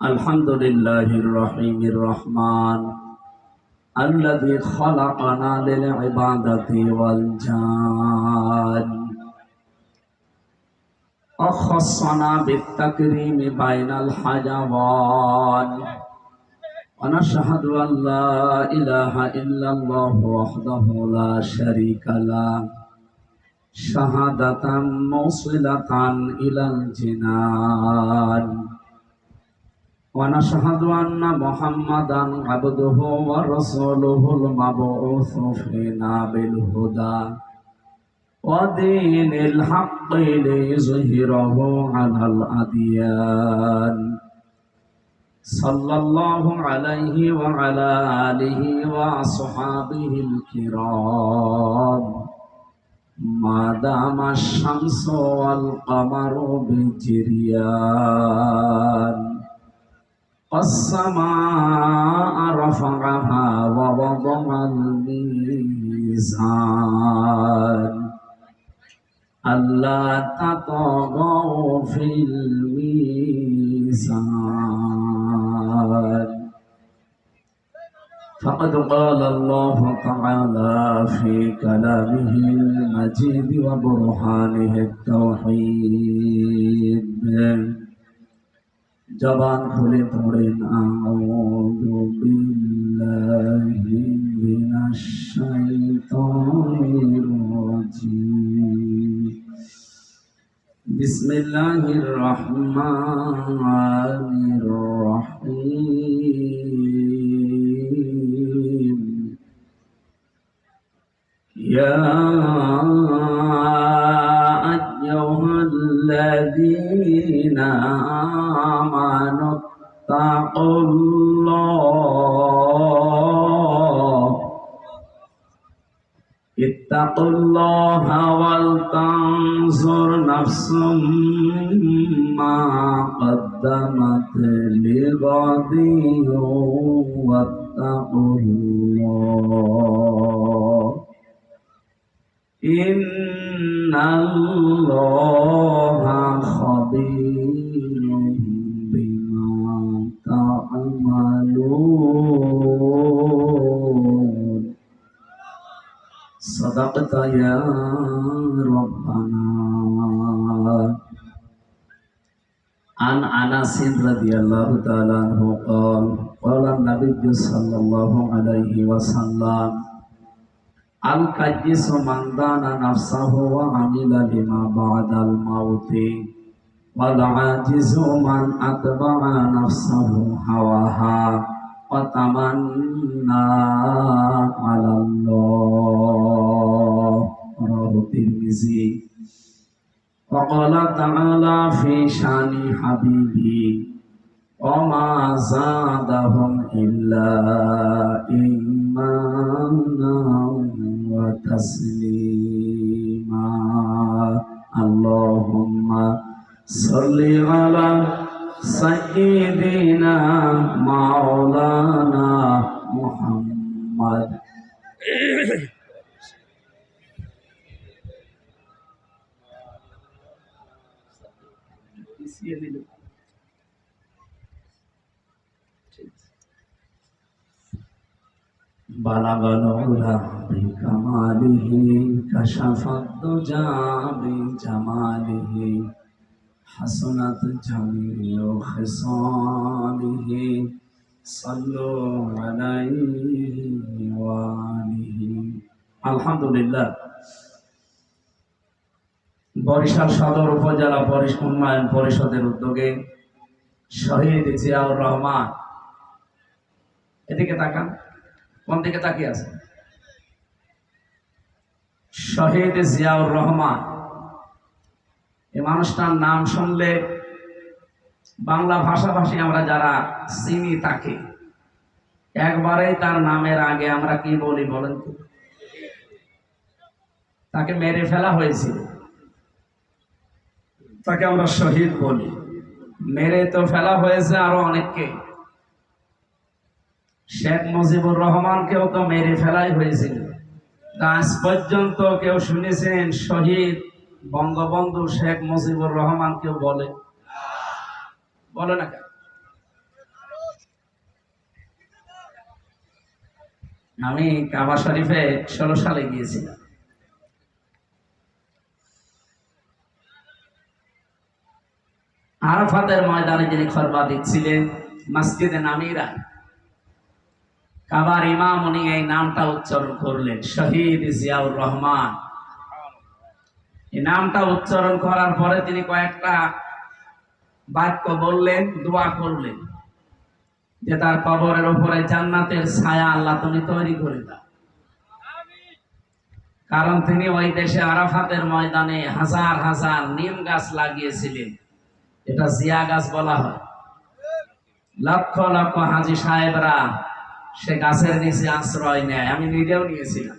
الحمد لله الرحيم الرحمن الذي خلقنا للعبادة والجان وخصنا بالتكريم بين الحيوان ونشهد أن لا إله إلا الله وحده لا شريك له شهادة موصلة إلى الجنان ونشهد أن محمدا عبده ورسوله المبعوث فينا بالهدى ودين الحق ليظهره على الأديان صلى الله عليه وعلى آله وأصحابه الكرام ما دام الشمس والقمر بجريان السماء رفعها ووضع الميزان ألا تطغوا في الميزان فقد قال الله تعالى في كلامه المجيد وبرهانه التوحيد জবান খুলে পড়েন আউযু বিল্লাহি মিনাশ শাইতানির রাজিম বিসমিল্লাহির রহমানির রহিম ইয়া الذين آمنوا اتقوا الله ولتنظر نفس ما قدمت لغد واتقوا الله إن الله خبير بما تعملون صدقت يا ربنا عن أنس رضي الله تعالى عنه قال النبي صلى الله عليه وسلم القيس من دان نفسه وعمل لما بعد الموت والعاجز من أتبع نفسه هواها وتمنى على الله رواه الترمذي وقال تعالى في شان حبيبي وما زادهم إلا إيمانا وتسليما اللهم صل على سيدنا مولانا محمد بلغ العلا بكماله كشف الدجى بجماله حسنت جميع خصاله صلوا عليه وآله الحمد لله বরিশাল সদর উপজেলা উন্নয়ন পরিষদের উদ্যোগে শহীদ জিয়াউর রহমান, এদিকে তাকান, কোন দিকে তাকিয়ে আছে? শহীদ জিয়াউর রহমান, এই মানুষটার নাম শুনলে বাংলা ভাষাভাষী আমরা যারা চিনি তাকে একবারেই তার নামের আগে আমরা কি বলি বলেন তো? তাকে মেরে ফেলা হয়েছিল, তাকে আমরা শহীদ বলি। মেরে তো ফেলা হয়েছে আরো অনেককে, শেখ মুজিবুর রহমানকেও তো মেরে ফেলাই হয়েছিল। আজ পর্যন্ত কেউ শুনেছেন শহীদ বঙ্গবন্ধু শেখ মুজিবুর রহমান কেউ বলে? বলে না কেন? আমি কাবা শরীফে 16 সালে গিয়েছিলাম। আরাফাতের ময়দানে যিনি খুতবা দিচ্ছিলেন মসজিদে নামিরা, কাবার ইমাম, উনি এই নামটা উচ্চারণ করলেন, শহীদ জিয়াউর রহমান। এই নামটা উচ্চারণ করার পরে তিনি কয়েকটা বাক্য বললেন, দোয়া করলেন যে তার কবরের উপরে জান্নাতের ছায়া আল্লাহ তুমি তৈরি করে দাও। কারণ তিনি ওই দেশে আরাফাতের ময়দানে হাজার হাজার নিম গাছ লাগিয়েছিলেন, এটা জিয়া গাছ বলা হয়। লক্ষ লক্ষ হাজী সাহেবরা সে গাছের নিচে আশ্রয় নেয়, আমি নিজেও নিয়েছিলাম।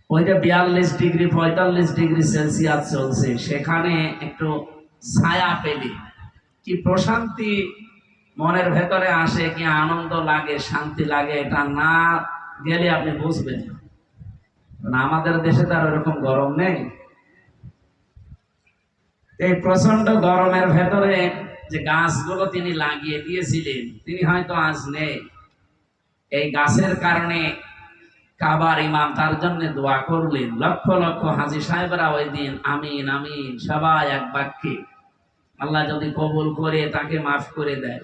ওইটা 42 ডিগ্রি 45 ডিগ্রি সেলসিয়াস চলছে, সেখানে একটু ছায়া পেলে কি প্রশান্তি মনের ভেতরে আসে, কি আনন্দ লাগে, শান্তি লাগে, এটা না গেলে আপনি বুঝবেন না। কারণ আমাদের দেশে তো আর ওরকম গরম নেই। এই প্রচন্ড গরমের ভেতরে যে গাছগুলো তিনি লাগিয়ে দিয়েছিলেন, তিনি হয়তো আজ নেই। এই গাছের কারণে কাবার ইমাম তার জন্য দোয়া করলেন। লক্ষ লক্ষ হাজী সাহেবরা ওই দিন আমিন আমিন সবাই এক বাক্যে, আল্লাহ যদি কবুল করে তাকে মাফ করে দেয়,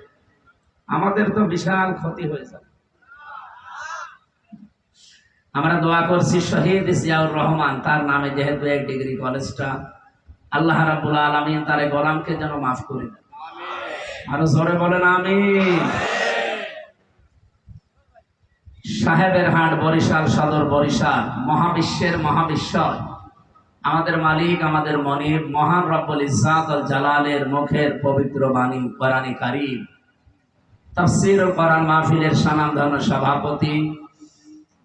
আমাদের তো বিশাল ক্ষতি হয়ে যাবে। আমরা দোয়া করছি শহীদ জিয়াউর রহমান তার নামে, যেহেতু 1 ডিগ্রি কলেজটা, আল্লাহ রাব্বুল আলামিন তার গোলামকে যেন মাফ করে দেয়। আরো জোরে বলেন আমিন। সাহেবের হাট, বরিশাল সদর, বরিশাল, মহাবিশ্বের মহাবিশ্বর, আমাদের মালিক, আমাদের মনিব, মহান রব্বুল ইজ্জাত আল জালালের মুখের পবিত্র বাণী কোরআনে কারীম তাফসীর ও কোরআন মাহফিলের স্বনামধন্য সভাপতি,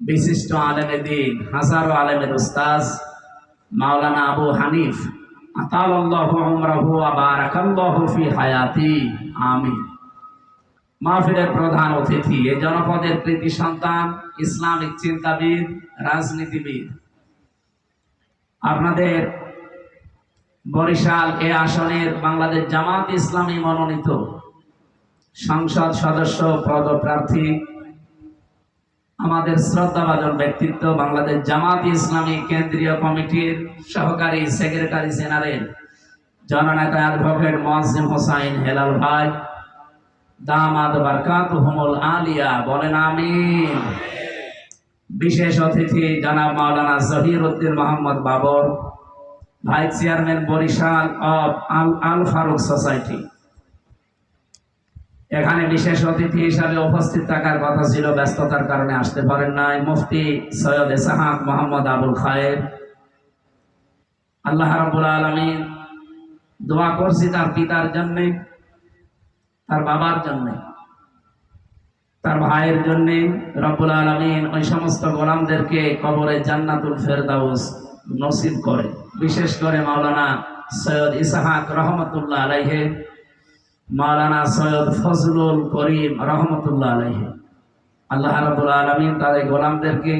বিশিষ্ট আলেমে দ্বীন, হাজারো আলেমের উস্তাজ মাওলানা আবু হানিফ আতালাল্লাহু উমরাহু ওয়া বারাকাল্লাহু ফি হায়াতি, আমিন। মাহফিলের প্রধান অতিথি, এই জনপদের কৃতি সন্তান, ইসলামিক চিন্তাবিদ, রাজনীতিবিদ, আপনাদের বরিশাল এ আসনের বাংলাদেশ জামাত ইসলামী মনোনীত সংসদ সদস্য পদপ্রার্থী, আমাদের শ্রদ্ধাভাজন ব্যক্তিত্ব, বাংলাদেশ জামাত ইসলামী কেন্দ্রীয় কমিটির সহকারী সেক্রেটারি জেনারেল জননেতা অ্যাডভোকেট মুয়াজ্জিম হোসাইন হেলাল ভাই, দামাদ বারকাতুহুমুল আলিয়া, বলেন আমিন। বিশেষ অতিথি জনাব মাওলানা Zahiruddin Mohammad Babar, vice chairman Barishal of Al Faruk society. এখানে বিশেষ অতিথি হিসাবে উপস্থিত থাকার কথা ছিল, ব্যস্ততার কারণে আসতে পারেন নাই, মুফতি সৈয়দ ইসহাক মোহাম্মদ আবুল খায়ের। আল্লাহ রাব্বুল আলামিন, দোয়া করছি তার পিতার জন্য, তার বাবার জন্য, তার ভাইয়ের জন্য। রব্বুল আলামিন ওই সমস্ত গোলামদেরকে কবরে জান্নাতুল ফেরদাউস নসিব করে, বিশেষ করে মাওলানা সৈয়দ ইসহাক রহমতুল্লাহ আলাইহি, মাওলানা সৈয়দ ফজলুল করিম রহমতুল্লাহ আলাইহি। আল্লাহ রাব্বুল আলামিন তাদের গোলামদেরকে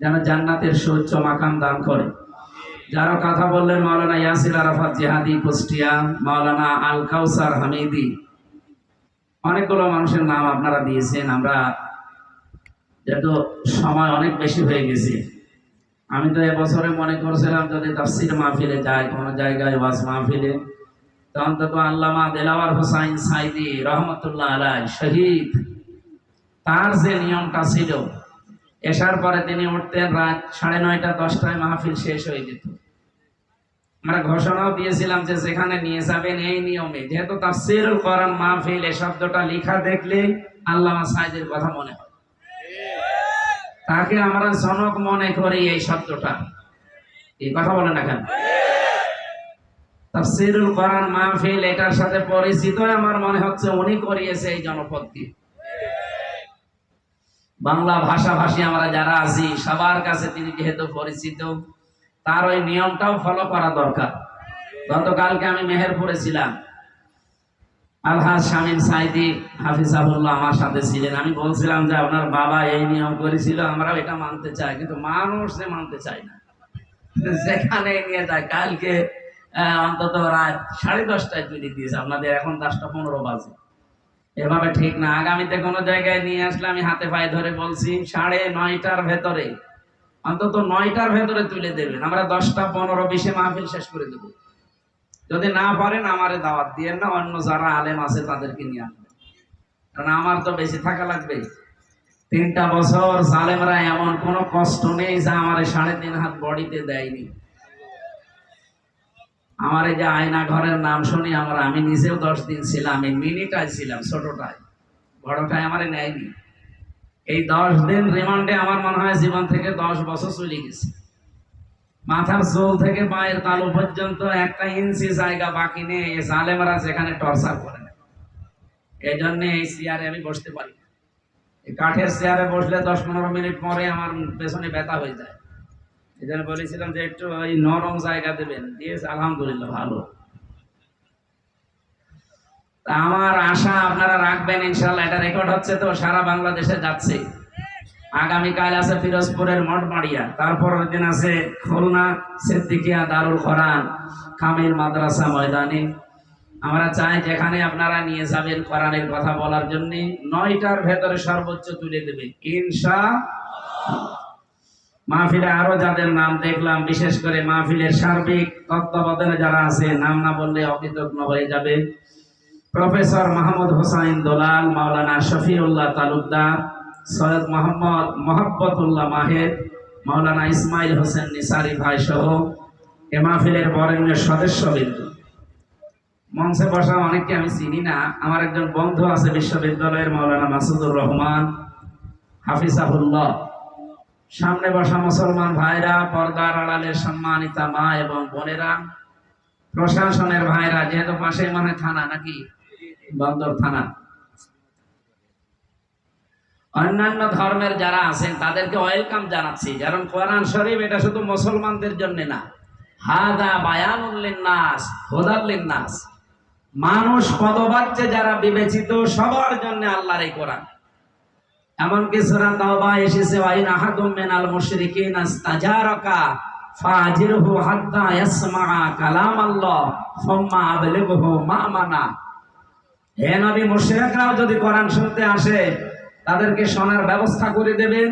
যেন জান্নাতের সুউচ্চ মাকাম দান করে। যারা কথা বললেন, মাওলানা ইয়াসির আরাফাত জিহাদি কুষ্টিয়া, মাওলানা আল কাউসার হামিদি, অনেকগুলো মানুষের নাম আপনারা দিয়েছেন। আমরা যেহেতু সময় অনেক বেশি হয়ে গেছে, আমি তো এবছরে মনে করছিলাম যদি তাফসীর মাহফিলে যাই, কোনো জায়গায় ওয়াজ মাহফিলে, তো অন্তত আল্লামা দেলাওয়ার হোসাইন সাইদি রহমতুল্লাহ আলাইহি শহীদ, তার যে নিয়মটা ছিল, এসার পরে তিনি উঠতেন রাত 9:30 10টায় মাহফিল শেষ হয়ে যেত। আমরা ঘোষণাও দিয়েছিলাম যে যেখানে নিয়ে যাবেন এই নিয়মে, যেহেতু তাফসীরুল কোরআন মাহফিল, এই শব্দটা লেখা দেখলে আল্লামা সাইদের কথা মনে হয়, তাকে আমরা জনক মনে করি। এই শব্দটা, এই কথা বলেন না কেন? তাফসীরুল কোরআন মাহফিল, এটার সাথে পরিচিত আমার মনে হচ্ছে উনি করিয়েছে এই জনপদকে। বাংলা ভাষাভাষী আমরা যারা আছি সবার কাছে তিনি যেহেতু পরিচিত, তার ওই নিয়মটাও ফলো করা দরকার। গতকালকে আমি মেহেরপুরে ছিলাম, আলহাজ শামীম সাইদি হাফিজাহুল্লাহ আমার সাথে ছিলেন। আমি বলছিলাম যে আপনার বাবা এই নিয়ম করেছিল, আমরাও এটা মানতে চাই, কিন্তু মানুষ যে মানতে চায় না, যেখানে নিয়ে যায়। কালকে অন্তত রাত 10:30টায় তৈরি দিয়েছে, আপনাদের এখন 10টা 15 বাজে। এভাবে ঠিক না। আগামীতে কোনো জায়গায় নিয়ে আসলে আমি হাতে পায়ে ধরে বলছি 9:30টার ভেতরে, অন্তত 9টার ভেতরে তুলে দেবেন। আমরা 10টা 15 20-এ মাহফিল শেষ করে দেবো। যদি না পারেন আমারে দাওয়াত দিয়েন না, অন্য যারা আলেম আছে তাদেরকে নিয়ে আসবেন, কারণ আমার তো বেশি থাকা লাগবে। 3টা বছর জালেমরা এমন কোনো কষ্ট নেই যা আমার 3.5 হাত বডিতে দেয়নি। আমার এই যে আয়না ঘরের নাম শুনি, আমি নিজেও 10 দিন ছিলাম, এই মিনিটায় ছিলাম, ছোটটায়, বড়টায় আমারে নেয়নি। এই 10 দিন রিমান্ডে আমার মনে হয় জীবন থেকে 10 বছর চলে গেছে। মাথার চুল থেকে পায়ের তালু পর্যন্ত 1 ইঞ্চি জায়গা বাকি নেই। এই জালেমরা যেখানে টর্চার করে, এই জন্য এই চেয়ারে আমি বসতে পারি না। এই কাঠের চেয়ারে বসলে 10-15 মিনিট পরে আমার পেছনে ব্যথা হয়ে যায়। এই জন্য বলেছিলাম যে একটু ওই নরম জায়গা দেবেন, দিয়েছে, আলহামদুলিল্লাহ ভালো। আমার আশা আপনারা রাখবেন ইনশাআল্লাহ। এটা রেকর্ড হচ্ছে তো, সারা বাংলাদেশে যাচ্ছে। আগামীকাল আছে পিরোজপুরের মঠবাড়িয়া, তারপরের দিন আছে খুলনা সিদ্দিকিয়া দারুল কোরআন কামিল মাদ্রাসা ময়দানে। আমরা চাই যেখানে আপনারা নিয়ে যাবেন কোরআনের কথা বলার জন্য, 9টার ভেতরে সর্বোচ্চ তুলে দেবে ইনশাআল্লাহ। মাহফিলে আরো যাদের নাম দেখলাম, বিশেষ করে মাহফিলের সার্বিক তত্ত্বাবধানে যারা আছে, নাম না বললে অকৃতজ্ঞ হয়ে যাবে। প্রফেসর মাহমুদ হোসাইন দোলাল, মাওলানা শফিউল্লাহ তালুকদার, সৈয়দ মোহাম্মদ মোহাব্বতুল্লাহ মাহের, মাওলানা ইসমাইল হোসেন নিসারি ভাই সহ এ মাহফিলের বরেণ্য সদস্যবৃন্দ। মঞ্চে বসা অনেককে আমি চিনি না। আমার একজন বন্ধু আছে বিশ্ববিদ্যালয়ের, মাওলানা মাসুদুর রহমান হাফিজাহুল্লাহ। সামনে বসা মুসলমান ভাইরা, পর্দার আড়ালের সম্মানিতা মা এবং বোনেরা, প্রশাসনের ভাইরা, যেহেতু পাশে মানে থানা, নাকি বন্দর থানা, অন্যান্য ধর্মের যারা আছেন তাদেরকে ওয়েলকাম জানাচ্ছি। কারণ কোরআন শরীফ এটা শুধু মুসলমানদের জন্য না, হাদা বায়ানুল লিন্নাস হুদাল লিন্নাস, মানুষ পদবাচ্যে যারা বিবেচিত সবার জন্য আল্লাহর এই কোরআন। এমনকি সূরা তাওবা এসেছে, ওয়াইন আহাদুম মিনাল মুশরিকিনা ইস্তাজারাকা ফাজিরহু হাত্তা ইয়াসমাআ কালামাল্লাহ সুম্মা আবলিগহু মা'মানা। হে নবী, মুশরিকরাও যদি কোরআন শুনতে আসে তাদেরকে শোনার ব্যবস্থা করে দেবেন,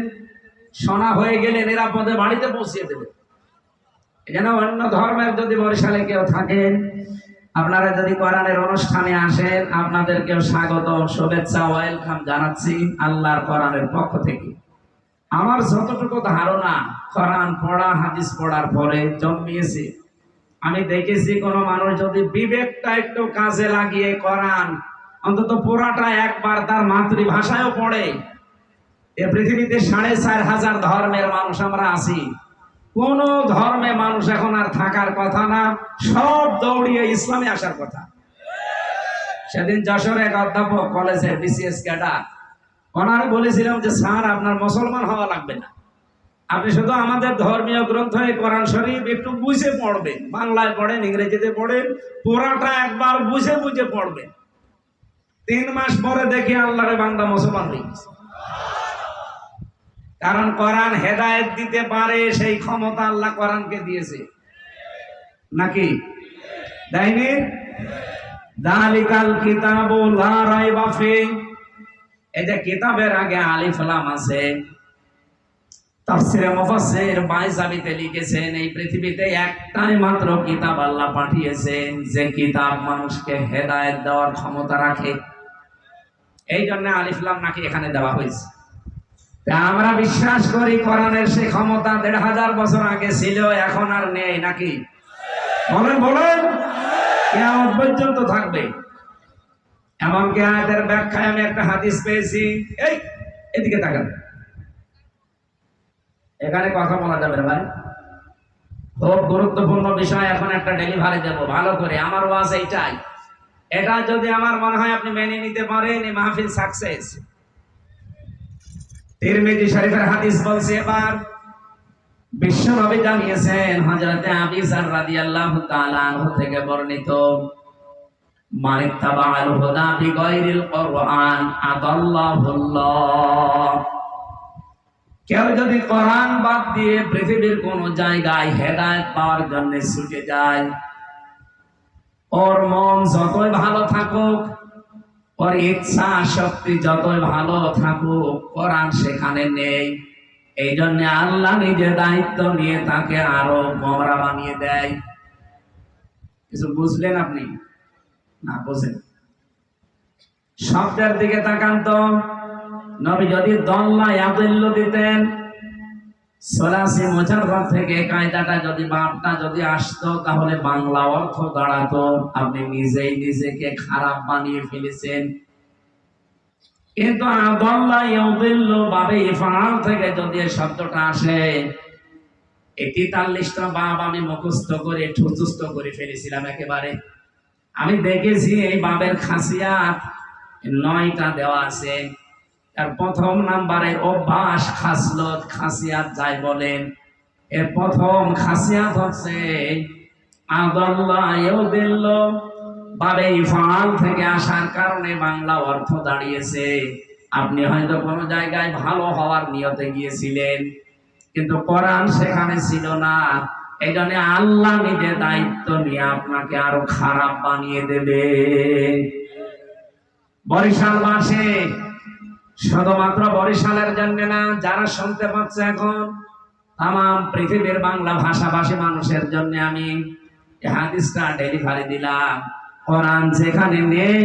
শোনা হয়ে গেলে নিরাপদে বাড়িতে পৌঁছিয়ে দেবেন। এখানে অন্য ধর্মের যদি বরিশালে কেউ থাকেন, আপনারা যদি কোরআনের অনুষ্ঠানে আসেন, আপনাদেরকেও স্বাগত, শুভেচ্ছা, ওয়েলকাম জানাচ্ছি আল্লাহর কোরআনের পক্ষ থেকে। আমার যতটুকু ধারণা, কোরআন পড়া, হাদিস পড়ার পরে জন্মিয়েছে, আমি দেখেছি কোন মানুষ যদি বিবেকটা একটু কাজে লাগিয়ে কোরআন অন্তত পুরাটা একবার তার মাতৃভাষায়ও পড়ে, এ পৃথিবীতে 4,500 ধর্মের মানুষ আমরা আছি, কোন ধর্মে মানুষ এখন আর থাকার কথা না, সব দৌড়িয়ে ইসলামে আসার কথা। সেদিন যশোরে এক অধ্যাপক কলেজের বিসিএস ক্যাডার, ওনারে বলেছিলাম যে স্যার, আপনার মুসলমান হওয়া লাগবে না, আপনি শুধু আমাদের ধর্মীয় গ্রন্থ কোরআন শরীফ একটু বুঝে পড়বেন, বাংলায় পড়েন, ইংরেজিতে পড়েন, পুরাটা একবার বুঝে বুঝে পড়বেন। 3 মাস পরে দেখি আল্লাহরে বান্দা মুসলমান হয়ে গেছে। কারণ কোরআন হেদায়েত দিতে পারে, সেই ক্ষমতা আল্লাহ কোরআনকে দিয়েছে, নাকি দেয়নি? যালিকাল কিতাবু লা রাইবা ফি, এই যে কিতাবের আগে আলিফ লাম আছে, তাফসীরে মুফাসসির বাইজাবিতে লিখেছেন, এই পৃথিবীতে একটাই মাত্র কিতাব আল্লাহ পাঠিয়েছেন যে কিতাব মানুষকে হেদায়েত দেওয়ার ক্ষমতা রাখে। এই জন্য আলিফ লাম নাকি এখানে দেওয়া হয়েছে। আমরা বিশ্বাস করি কোরআনের সেই ক্ষমতা 1,500 বছর আগে ছিল, এখন আর নেই, নাকি বলেন বলেন, কিয়ামত পর্যন্ত থাকবে। এমনকি আয়াতের ব্যাখ্যায় আমি একটা হাদিস পেয়েছি, এই এদিকে তাকান, এখানে কথা বলা যাবে না ভাই, খুব গুরুত্বপূর্ণ বিষয়। এখন একটা ডেলিভারি দেব ভালো করে, আমার ওয়াজ এইটাই, এটা যদি আমার মনে হয় আপনি মেনে নিতে পারেন, এই মাহফিল সাকসেস। তিরমিজি শরীফের হাদিস বলছে, এবার বিশ্ব নবী জানিয়েছেন, হযরতে আবু যর রাদিয়াল্লাহু তাআলা আনহু থেকে বর্ণিত, মান ইত্তাবাআল হুদা বিগাইরিল কুরআন আদাল্লাহুল্লাহ, কেউ যদি কোরআন বাদ দিয়ে পৃথিবীর কোন জায়গায় হেদায়েত পাওয়ার জন্য ছুটে যায়, ওর মন যতই ভালো থাকুক, ওর ইচ্ছা শক্তি যতই ভালো থাকুক, কোরআন সেখানে নেই। এই জন্য আল্লাহ নিজে দায়িত্ব নিয়ে তাকে আরো গোমরা বানিয়ে দেয়। কিছু বুঝলেন আপনি? না বুঝেন? শব্দের দিকে তাকান তো। নবী যদি দল্লা ইয়াদিল্লু দিতেন, সলাসি মুজাররদ থেকে কায়দাটা যদি বার্তা যদি আসতো, তাহলে বাংলা অর্থ দাঁড়াতো আপনি নিজেই নিজেকে খারাপ বানিয়ে ফেলেছেন। কিন্তু আদাল্লা ইয়াদিল্লু বাবে ইফআল থেকে যদি এই শব্দটা আসে, এই 43টা বাব আমি মুখস্থ করে ঠুচুস্থ করে ফেলেছিলাম একেবারে। আমি দেখেছি এই বাবের খাসিয়াত 9টা দেওয়া আছে। তার প্রথম নাম্বারে অভ্যাস, খাসলত, খাসিয়াত যাই বলেন, এর প্রথম খাসিয়াত হচ্ছে আদাল্লাহ ইয়াদিল্লু বাবে ইফআল থেকে আসার কারণে বাংলা অর্থ দাঁড়িয়েছে আপনি হয়তো কোনো জায়গায় ভালো হওয়ার নিয়তে গিয়েছিলেন, কিন্তু কোরআন সেখানে ছিল না। এই জন্য আল্লাহ নিজে দায়িত্ব নিয়ে আপনাকে আরো খারাপ বানিয়ে দেবে। বরিশালবাসী, শুধুমাত্র বরিশালের জন্য না, যারা শুনতে পাচ্ছে এখন তাম পৃথিবীর বাংলা ভাষাভাষী মানুষের জন্য আমি এই হাদিসটা ডেলিভারি দিলাম। কোরআন যেখানে নেই,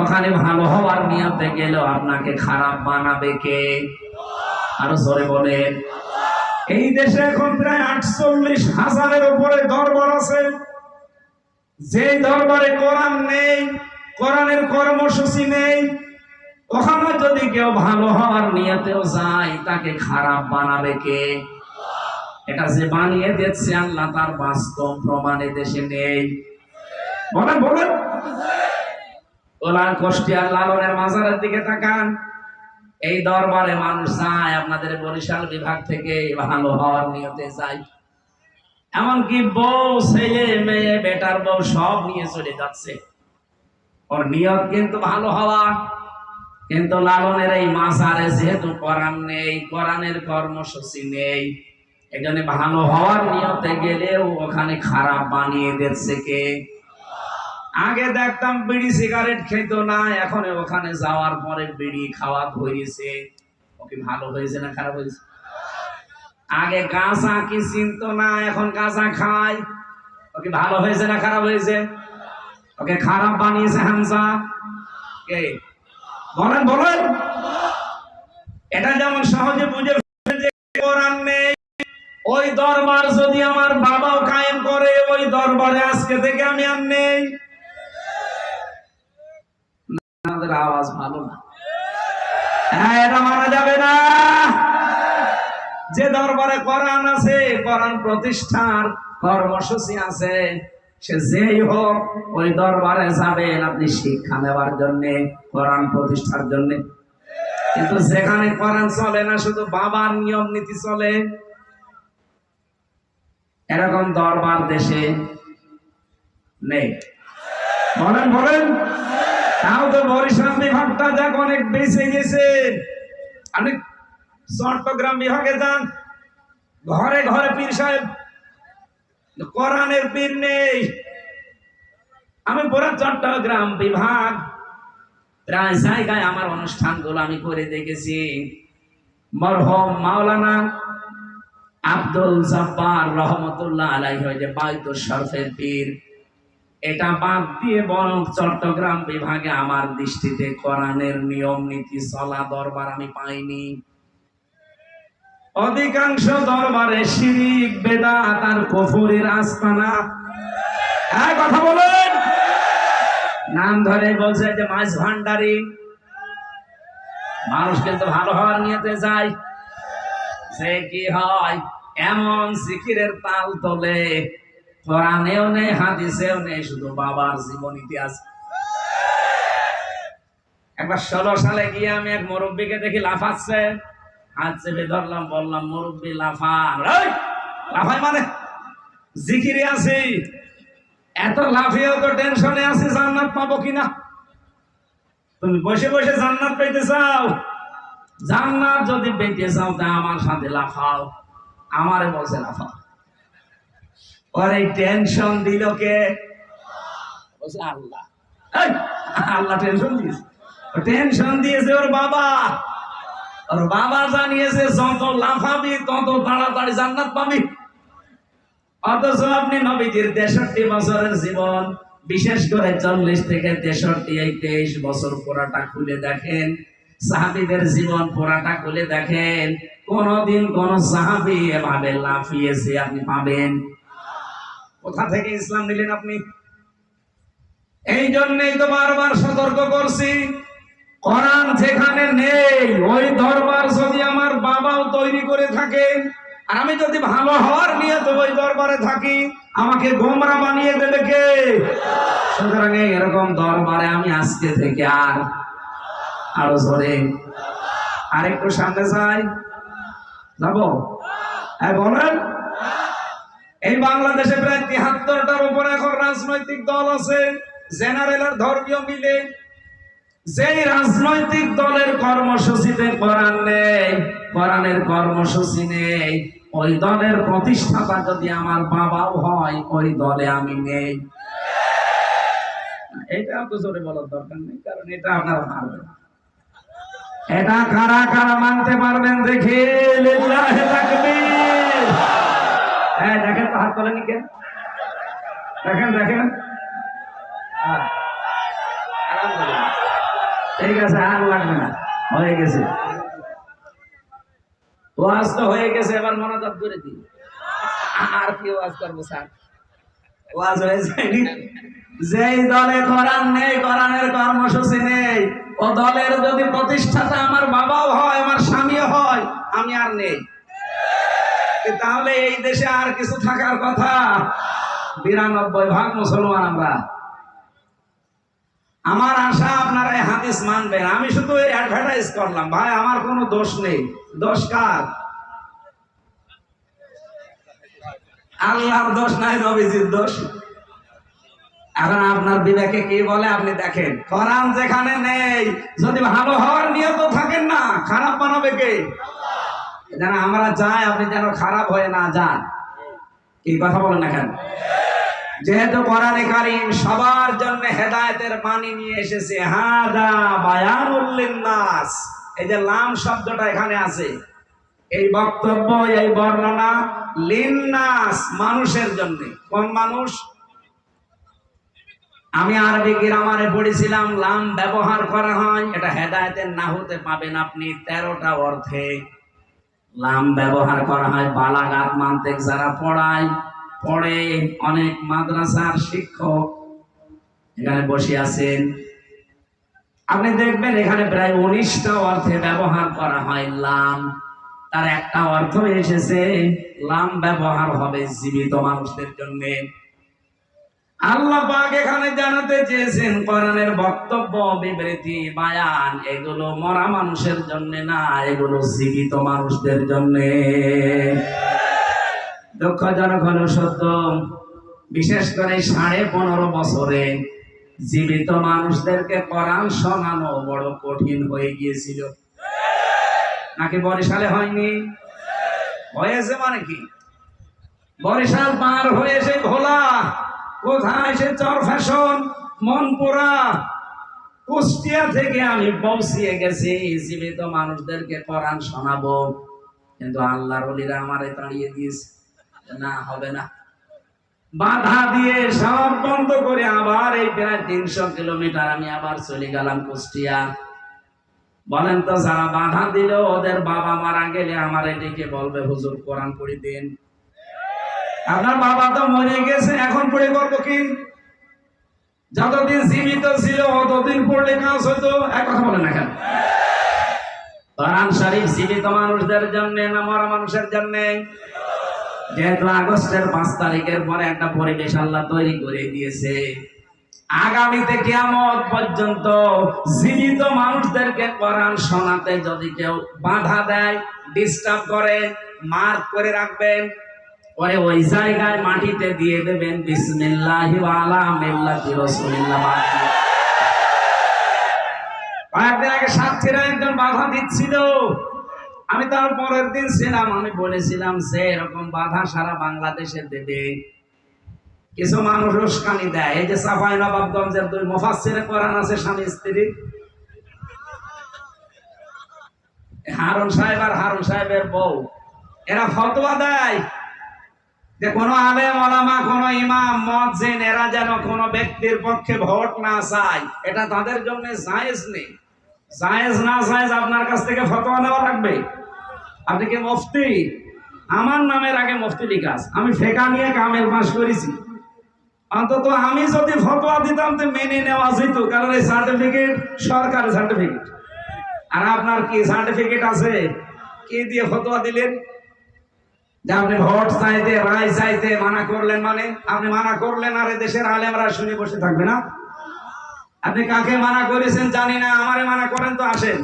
ওখানে ভালো হওয়ার নিয়তে গেলেও আপনাকে খারাপ বানাবে কে? আরো জোরে বলেন। এই দেশে এখন প্রায় 48,000-এর উপরে দরবার আছে। যে দরবারে কোরআন নেই, কোরআনের কর্মসূচি নেই, ওখানে যদি কেউ ভালো হওয়ার নিয়তেও যায়, তাকে খারাপ বানাবে কে? এটা যে বানিয়ে দিচ্ছে আল্লাহ, তার বাস্তব প্রমাণে দেশে নেই। বলেন বলেন। ওলা কুষ্টিয়ার লালনের মাজারের দিকে তাকান। এই দরবারে মানুষ যায় আপনাদের বরিশাল বিভাগ থেকে ভালো হওয়ার নিয়তে যায়। এমনকি বউ, ছেলে মেয়ে, বেটার বউ সব নিয়ে চলে যাচ্ছে। ওর নিয়ত কিন্তু ভালো হওয়া, কিন্তু লালনের এই মাজারে যেহেতু কোরআন নেই, কোরআনের কর্মসূচি নেই, এখানে ভালো হওয়ার নিয়তে গেলেও ওখানে খারাপ বানিয়ে দিচ্ছে কে? আগে দেখতাম বিড়ি সিগারেট খেত না, এখন ওখানে যাওয়ার পরে বিড়ি খাওয়া ধরেছে। ওকে ভালো হয়েছে না খারাপ হয়েছে? আগে গাঁজা কি চিনত না, এখন গাঁজা খায়। ওকে ভালো হয়েছে না খারাপ হয়েছে? ওকে খারাপ বানিয়েছে হামজা কে? বলেন বলেন। এটা যেমন সহজে বুঝে যে কোরআন নেই, ওই দরবার যদি আমার বাবাও কায়েম করে, ওই দরবারে আজকে থেকে আমি আর নেই। আমাদের আওয়াজ ভালো না, এটা মানা যাবে না। যে দরবারে কোরআন আছে, কোরআন প্রতিষ্ঠার কর্মসূচি আছে, সে যেই হোক ওই দরবারে যাবেন আপনি শিক্ষা নেওয়ার জন্য, কোরআন প্রতিষ্ঠার জন্য। কিন্তু যেখানে কোরআন চলে না, শুধু বাবার নিয়ম নীতি চলে, এরকম দরবার দেশে নেই। বলেন বলেন। তাও তো বরিশাল বিভাগটা যাক অনেক বেঁচে গেছে। আপনি চট্টগ্রাম বিভাগে যান, ঘরে ঘরে পীর সাহেব, কোরআনের পীর নেই। আমি পুরো চট্টগ্রাম বিভাগ প্রায় জায়গায় আমার অনুষ্ঠানগুলো আমি করে দেখেছি। মরহুম মাওলানা আব্দুল জব্বার রহমতুল্লাহ আলাইহি যে বাইতুল শরফের পীর, এটা বাদ দিয়ে বরং চট্টগ্রাম বিভাগে আমার দৃষ্টিতে কোরআনের নিয়ম নীতি চলা দরবার আমি পাইনি। অধিকাংশ দরবারে শিরিক, বেদাত আর কুফরের আস্তানা। কথা বলেন। নাম ধরে বলছে যে মাছ ভান্ডারি। মানুষ কিন্তু ভালো হওয়ার নিয়তে যায়, সে কি হয় এমন জিকিরের তাল তোলে, কোরআনেও নেই, হাদিসেও নেই, শুধু বাবার জীবনীতে আছে। একবার 16 সালে গিয়ে আমি এক মুরব্বীকে দেখি লাফাচ্ছে, হাত চেপে ধরলাম, বললাম মুরব্বী লাফান। লাফাই মানে জিকিরে আছি, এত লাফিয়েও তো টেনশনে আছি জান্নাত পাবো কিনা। তুমি বসে বসে জান্নাত পেতে চাও? জান্নাত যদি পেতে চাও তা আমার সাথে লাফাও। আমারে বলছে লাফাও। ওর এই টেনশন দিল কে? বলছে আল্লাহ। আল্লাহ টেনশন দিয়েছে। টেনশন দিয়েছে ওর বাবা। ওর বাবা জানিয়েছে যত লাফাবি তত তাড়াতাড়ি জান্নাত পাবি। অথচ আপনি নবীজির 63 বছরের জীবন, বিশেষ করে 40 থেকে 63 এই 23 বছর পুরাটা খুলে দেখেন, সাহাবীদের জীবন পুরাটা খুলে দেখেন, কোনদিন কোন সাহাবী এভাবে লাফিয়েছে আপনি পাবেন? কোথা থেকে ইসলাম নিলেন আপনি? এই জন্যই তো বারবার সতর্ক করছি, কোরআন যেখানে নেই ওই দরবার যদি আমার বাবাও তৈরি করে থাকে, আর আমি যদি ভালো হওয়ার নিয়ে তো ওই দরবারে থাকি, আমাকে গোমরা বানিয়ে দেবে কে? সুতরাং এরকম দরবারে আমি আজকে থেকে আরো জোরে আরেকটু সামনে যাই, যাবো? বলেন। এই বাংলাদেশে প্রায় 73টার উপরে এখন রাজনৈতিক দল আছে, জেনারেল আর ধর্মীয় মিলে। যেই রাজনৈতিক দলের কর্মসূচিতে কোরআন নেই, কোরআনের কর্মসূচি নেই, ওই দলের প্রতিষ্ঠাতা যদি আমার বাবাও হয়, ওই দলে আমি নেই। এটা তো জোরে বলার দরকার নেই, কারণ এটা আপনারা পারবেন। এটা কারা কারা মানতে পারবেন দেখে লিল্লাহি তাকবীর। হ্যাঁ দেখেন তো, হাত তোলেন কেন? দেখেন দেখেন, আলহামদুলিল্লাহ, ঠিক আছে, আর লাগবে না, হয়ে গেছে। ওয়াজ তো হয়ে গেছে, এবার মনোযোগ করে দিই। আর কি ওয়াজ করবো স্যার? ওয়াজ হয়ে যায়নি। যেই দলে কোরআন নেই, কোরআনের কর্মসূচি নেই, ও দলের যদি প্রতিষ্ঠাতা আমার বাবাও হয়, আমার স্বামীও হয়, আমি আর নেই। তাহলে এই দেশে আর কিছু থাকার কথা? 92% মুসলমান আমরা। আমার আশা আপনারা এই হাদিস মানবেন। আমি শুধু অ্যাডভার্টাইজ করলাম, ভাই আমার কোনো দোষ নেই। দোষ কার? আল্লাহর দোষ নাই, নবীজির দোষ। এখন আপনার বিবেকে কি বলে আপনি দেখেন। কোরআন যেখানে নেই, যদি ভালো হওয়ার নিয়ত থাকেন না, খারাপ বানাবে কে? যেন আমরা চাই আপনি যেন খারাপ হয়ে না যান। কি কথা বলেন না কেন? যেহেতু কোরআনে কারীম সবার জন্য হেদায়েতের বাণী নিয়ে এসেছে, হাদা বায়ানুল লিন্নাস। এই যে লাম শব্দটা এখানে আছে, এই বক্তব্য, এই বর্ণনা লিন্নাস, মানুষের জন্য। কোন মানুষ? আমি আরবি গ্রামারে পড়েছিলাম, লাম ব্যবহার করা হয়, এটা হেদায়েতের নাহুতে পাবেন আপনি 13টা অর্থে লাম ব্যবহার করা হয়। বালাগাত মানতিক যারা পড়ে, অনেক মাদ্রাসার শিক্ষক এখানে বসে আছেন, আপনি দেখবেন এখানে প্রায় 19টা অর্থে ব্যবহার করা হয় লাম। তার একটা অর্থ এসেছে, লাম ব্যবহার হবে জীবিত মানুষদের জন্য। আল্লাহ পাক এখানে জানাতে চেয়েছেন, কোরআনের বক্তব্য, বিবৃতি, বায়ান এগুলো মরা মানুষের জন্য না, এগুলো জীবিত মানুষদের জন্য। দুঃখজনক হলো সত্য, বিশেষ করে 15.5 বছরে জীবিত মানুষদেরকে কোরআন শোনানো বড় কঠিন হয়ে গিয়েছিল। নাকি বরিশালে হয়নি? হয়েছে। মানে কি, বরিশাল পার হয়ে সে ভোলা, কোথায় সে চরফ্যাশন, মনপুরা, কুষ্টিয়া থেকে আমি পৌঁছিয়ে গেছি জীবিত মানুষদেরকে কোরআন শোনাবো, কিন্তু আল্লাহর ওলিরা আমারে তাড়িয়ে দিয়েছে, না হবে না, বাধা দিয়ে সব বন্ধ করে আবার এই প্রায় 300 কিলোমিটার আমি আবার চলে গেলাম কুষ্টিয়া। বলেন তো, যারা বাধা দিল ওদের বাবা মারা গেলে আমার এদিকে বলবে, হুজুর কোরআন পড়ে দিন। আপনার বাবা তো মরে গেছে, এখন পড়ে করবো কি? যতদিন জীবিত ছিল ততদিন পড়লে কাজ হইতো। এক কথা বলেন না কেন? কোরআন শরীফ জীবিত মানুষদের জন্য না মরা মানুষের জন্য? যেহেতু আগস্টের 5 তারিখের পরে একটা পরিবেশ আল্লাহ তৈরি করে দিয়েছে, আগামীতে কিয়ামত পর্যন্ত জীবিত মানুষদেরকে কোরআন শোনাতে যদি কেউ বাধা দেয়, ডিস্টার্ব করে, মার্ক করে রাখবেন, পরে ওই জায়গায় মাটিতে দিয়ে দেবেন বিসমিল্লাহি ওয়া আলা মিল্লাতি রাসূলিল্লাহ। কয়েকদিন আগে সাথীরা একজন বাধা দিচ্ছিল, আমি তার পরের দিন ছিলাম, আমি বলেছিলাম যে এরকম বাধা সারা বাংলাদেশে দেবে। কিছু মানুষ উস্কানি দেয়, এই যে চাঁপাইনবাবগঞ্জের 2 মুফাসসিরে কোরআন আছে স্বামী স্ত্রী, হারুন সাহেব আর হারুন সাহেবের বউ এরা ফতোয়া দেয় যে কোন আলেম ওলামা, কোন ইমাম, মুয়াজ্জিন এরা যেন কোন ব্যক্তির পক্ষে ভোট না চায়, এটা তাদের জন্য জায়েজ নেই। জায়েজ না জায়েজ আপনার কাছ থেকে ফতোয়া নেওয়া লাগবে। আপনি কি মুফতি? আমার নামের আগে মুফতি লিখা আছে, আমি ফেকা নিয়ে কামেল পাস করেছি। অন্তত আমি যদি ফতোয়া দিতাম তো মেনে নেওয়া যেত, কারণ এই সার্টিফিকেট সরকারি সার্টিফিকেট। আর আপনার কি সার্টিফিকেট আছে? কি দিয়ে ফতোয়া দিলেন যে আপনি ভোট চাইতে, রায় চাইতে মানা করলেন? মানে আপনি মানা করলেন আর দেশের আলেমরা শুনে বসে থাকবে না? আপনি কাকে মানা করেছেন জানি না, আমারে মানা করেন তো আসেন।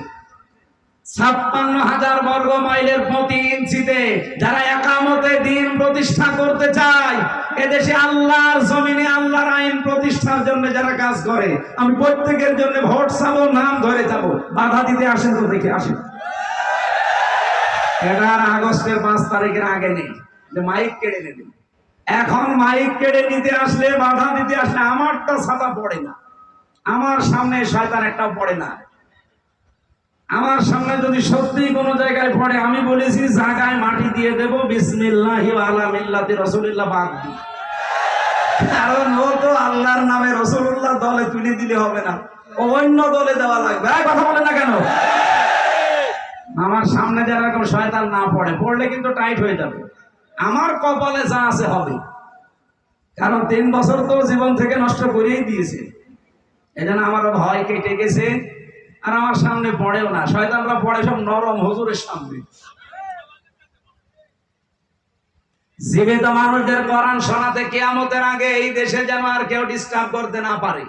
56,000 বর্গ মাইলের প্রতি ইঞ্চিতে যারা একামতে দিন প্রতিষ্ঠা করতে চায়, এদেশে আল্লাহর জমিনে আল্লাহর আইন প্রতিষ্ঠার জন্য যারা কাজ করে, আমি প্রত্যেকের জন্য ভোট চাবো, নাম ধরে যাবো। বাধা দিতে আসেন তো দেখে আসেন। এবার আগস্টের 5 তারিখের আগে নেই যে মাইক কেড়ে নেবেন। এখন মাইক কেড়ে নিতে আসলে, বাধা দিতে আসলে আমারটা ছাতা পড়ে না, আমার সামনে শয়তান একটাও পড়ে না। আমার সামনে যদি সত্যি কোনো জায়গায় পড়ে, আমি বলেছি জায়গায় মাটি দিয়ে দেব, বিসমিল্লাহি ওয়া আলা মিল্লাতি রাসূলিল্লাহ বাদ দি। কারণ ও তো আল্লাহর নামে রাসূলুল্লাহ দলে তুলে দিলে হবে না, অন্য দলে দেওয়া লাগবে। কথা বলেন না কেন? আমার সামনে যারা এরকম শয়তান না পড়ে, পড়লে কিন্তু টাইট হয়ে যাবে। আমার কপালে যা আছে হবে, কারণ 3 বছর তো জীবন থেকে নষ্ট করেই দিয়েছে। এজন্য আমার ভয় কেটে গেছে, আর আমার সামনে পড়েও না। শয়তানরা পড়ে সব নরম হুজুরের সামনে। জীবিত মানুষদের কোরআন শোনাতে কিয়ামতের আগে এই দেশে যেন আর কেউ ডিস্টার্ব করতে না পারে,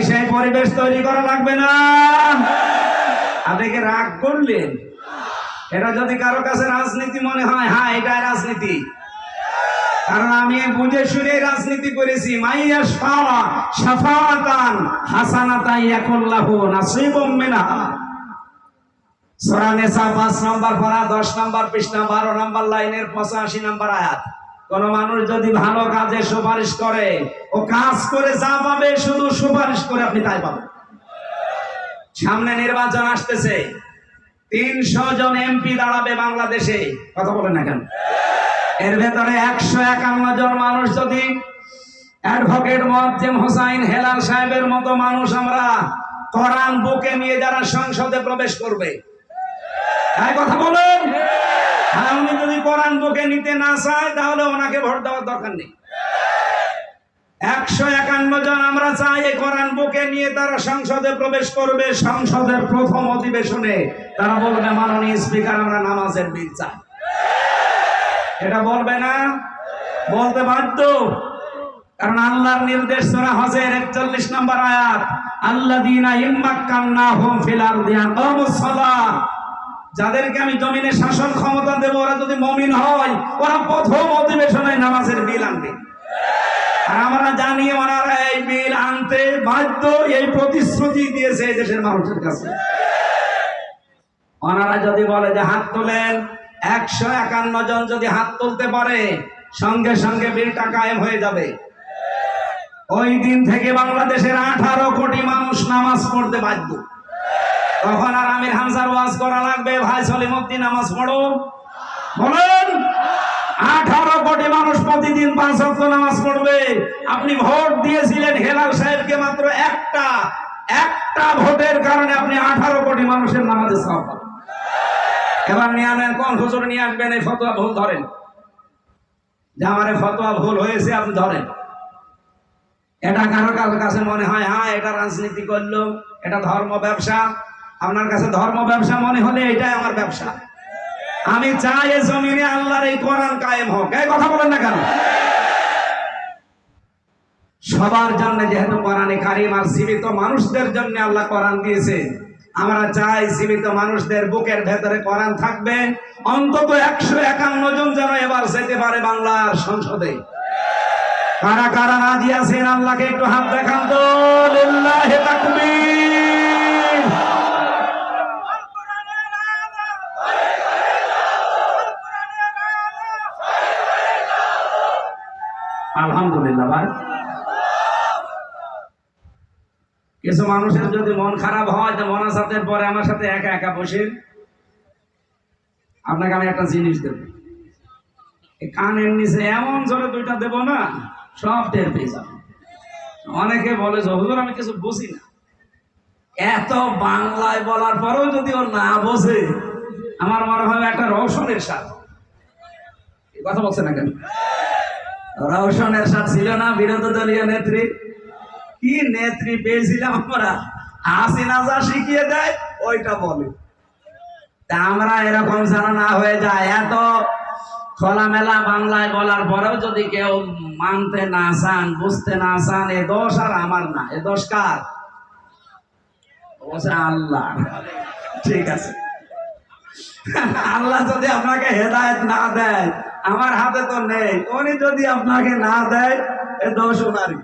সেই পরিবেশ তৈরি করা লাগবে না? আপনি কি রাগ করলেন? এটা যদি কারো কাছে রাজনীতি মনে হয়, হ্যাঁ এটা রাজনীতি। কারণ আমি বুঝে শুনে রাজনীতি করেছি। মাইয়াস পাওয়া শাফাআতান হাসানাতান ইয়াকুল্লাহু নাসিবুম মিনহা। সূরা নিসা 5 নম্বর পারা 10 নম্বর পৃষ্ঠা 12 নম্বর লাইনের 85 নম্বর আয়াত। কোন মানুষ যদি ভালো কাজে সুপারিশ করে, ও কাজ করে যা পাবে শুধু সুপারিশ করে আপনি তাই পাবেন। সামনে নির্বাচন আসতেছে, 300 জন এমপি দাঁড়াবে বাংলাদেশে। কথা বলেন না কেন? এর ভেতরে 151 জন মানুষ যদি অ্যাডভোকেট মুয়াজ্জেম হোসাইন হেলাল সাহেবের মতো মানুষ আমরা কোরআন বুকে নিয়ে যারা সংসদে প্রবেশ করবে, তাই কথা বলেন। আর উনি যদি কোরআন বুকে নিতে না চায়, তাহলে ওনাকে ভোট দেওয়ার দরকার নেই। 151 জন আমরা চাই এই কোরআন বুকে নিয়ে তারা সংসদে প্রবেশ করবে। সংসদের প্রথম অধিবেশনে তারা বলবে, মাননীয় স্পিকার, আমরা নামাজের বিল চাই। এটা বলবে না? বলতে বাধ্য, কারণ আল্লাহর নির্দেশ সূরা হজের 41 নম্বর আয়াত, আল্লাযীনা ইম্মাক্কান্নাহুম ফিল আরদি আকামুস সালাহ। যাদেরকে আমি জমিনে শাসন ক্ষমতা দেব, ওরা যদি মুমিন হয়, ওরা প্রথম অধিবেশনে নামাজের বিল আনবে। আর আমরা জানি ওনারা এই বিল আনতে বাধ্য, এই প্রতিশ্রুতি দিয়েছে এই দেশের মানুষের কাছে। ওনারা যদি বলে যে হাত তোলেন, 151 জন যদি হাত তুলতে পারে, সঙ্গে সঙ্গে বিলটা কায়েম হয়ে যাবে। ওই দিন থেকে বাংলাদেশের 18 কোটি মানুষ নামাজ পড়তে বাধ্য। তখন আর আমির হামজার ওয়াজ করা লাগবে, ভাই সলিমউদ্দিন নামাজ পড়ো। বলেন, 18 কোটি মানুষ প্রতিদিন 5 ওয়াক্ত নামাজ পড়বে। আপনি ভোট দিয়েছিলেন হেলাল সাহেবকে, মাত্র একটা ভোটের কারণে আপনি 18 কোটি মানুষের নামাজে সওয়াব পাবেন। এবার নিয়ে আনেন, কোন হুজুর নিয়ে আসবেন এই ফতোয়া ভুল ধরেন, যে আমার ফতোয়া ভুল হয়েছে আপনি ধরেন। এটা কারো কারোর কাছে মনে হয় হ্যাঁ এটা রাজনীতি করলো, এটা ধর্ম ব্যবসা। আপনার কাছে ধর্ম ব্যবসা মনে হলে এটাই আমার ব্যবসা। আমি চাই এই জমিনে আল্লাহর এই কোরআন কায়েম হোক। এই কথা বলেন না কেন? সবার জন্য যেহেতু কোরআনে কারিম আর জীবিত মানুষদের জন্য আল্লাহ কোরআন দিয়েছে, আমরা চাই জীবিত মানুষদের বুকের ভেতরে কোরআন থাকবে। অন্তত 151 জন যেন এবার যেতে পারে বাংলার সংসদে। কারা কারা রাজি আছেন আল্লাহকে একটু হাত দেখান তো। লিল্লাহি তাকবীর। আলহামদুলিল্লাহ। ভাই, কিছু মানুষের যদি মন খারাপ হয়, তো মোনাজাতের পরে আমার সাথে একা একা বসে আপনাকে আমি একটা জিনিস দেব, এই কানের নিচে এমন জোরে দুইটা দেব না, সব টের পেয়ে যাবে। অনেকে বলে যে হুজুর আমি কিছু বুঝি না, এত বাংলায় বলার পরেও যদি ও না বোঝে, আমার মনে হয় একটা রওশনের সাথ। কথা বলছে না কেন? রওশনের সাথ ছিল না বিরোধী দলীয় নেত্রী? কি নেত্রী পেয়েছিলাম আমরা, হাসিনা যা শিখিয়ে দেয় ওইটা বলে। তা আমরা এরকম যেন না হয়ে যায়, এত খোলামেলা বাংলায় বলার পরেও যদি কেউ মানতে না চান, বুঝতে না চান, এ দোষ আর আমার না, এ দোষ কার? আল্লাহ। ঠিক আছে, আল্লাহ যদি আপনাকে হেদায়েত না দেয়, আমার হাতে তো নেই, উনি যদি আপনাকে না দেয় এ দোষ ওনারই।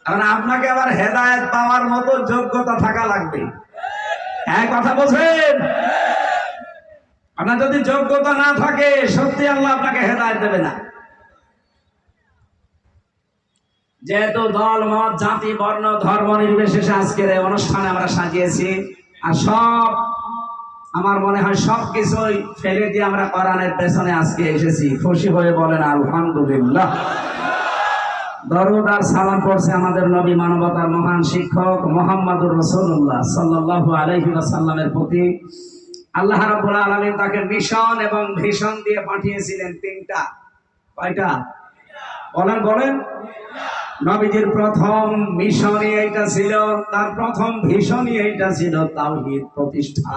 কারণ আপনাকে আবার হেদায়েত পাওয়ার মতো যোগ্যতা থাকা লাগবে। হ্যাঁ, কথা বলছেন? আপনার যদি যোগ্যতা না থাকে, সত্যি আল্লাহ আপনাকে হেদায়েত দেবে না। যেহেতু দল, মত, জাতি, বর্ণ, ধর্ম নির্বিশেষে আজকের এই অনুষ্ঠানে আমরা সাজিয়েছি, আর সব আমার মনে হয় সব কিছুই ফেলে দিয়ে আমরা কোরআনের পেছনে আজকে এসেছি। খুশি হয়ে বলেন আলহামদুলিল্লাহ। দরুদ আর সালাম পড়ছে আমাদের নবী, মানবতার মহান শিক্ষক মুহাম্মদুর রাসূলুল্লাহ সাল্লাল্লাহু আলাইহি ওয়াসাল্লামের প্রতি। আল্লাহ রাব্বুল আলামিন তাকে মিশন এবং ভিশন দিয়ে পাঠিয়েছিলেন তিনটা। কয়টা? বলেন বলেন। নবীজির প্রথম মিশনই এইটা ছিল, তার প্রথম ভিশনই এইটা ছিল, তাওহীদ প্রতিষ্ঠা।